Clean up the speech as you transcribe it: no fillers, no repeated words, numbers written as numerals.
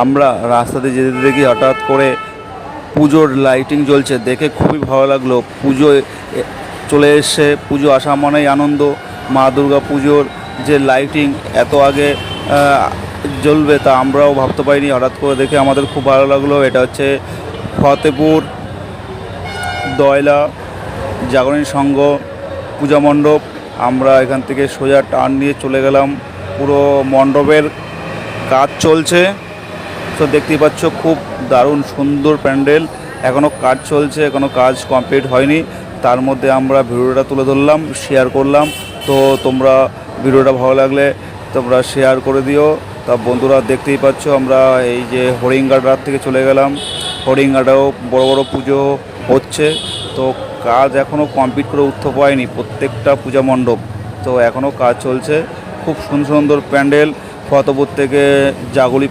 আমরা রাস্তাতে যেতে দেখি হঠাৎ করে পুজোর লাইটিং জ্বলছে, দেখে খুবই ভালো লাগলো। পুজো চলে এসছে, পুজো আসা মানেই আনন্দ। মা দুর্গা পুজোর যে লাইটিং এত আগে জ্বলবে তা আমরাও ভাবতে পারিনি। হঠাৎ করে দেখে আমাদের খুব ভালো লাগলো। এটা হচ্ছে ফতেপুর দয়লা জাগরণী সংঘ পূজা মণ্ডপ। আমরা এখান থেকে সোজা টার্ন নিয়ে চলে গেলাম। পুরো মণ্ডপের কাজ চলছে, তো দেখতেই পাচ্ছ খুব দারুণ সুন্দর প্যান্ডেল। এখনও কাজ চলছে, এখনও কাজ কমপ্লিট হয়নি। তার মধ্যে আমরা ভিডিওটা তুলে ধরলাম, শেয়ার করলাম। তো তোমরা ভিডিওটা ভালো লাগলে তোমরা শেয়ার করে দিও। তা বন্ধুরা দেখতেই পাচ্ছ আমরা এই যে হরিঙ্গাটার থেকে চলে গেলাম। হরিঙ্গাটাও বড় বড় পুজো হচ্ছে, তো কাজ এখনও কমপ্লিট করে উঠতে পারেনি প্রত্যেকটা পূজা মণ্ডপ, তো এখনও কাজ চলছে। খুব সুন্দর সুন্দর প্যান্ডেল ফতেপুর থেকে জাগুলি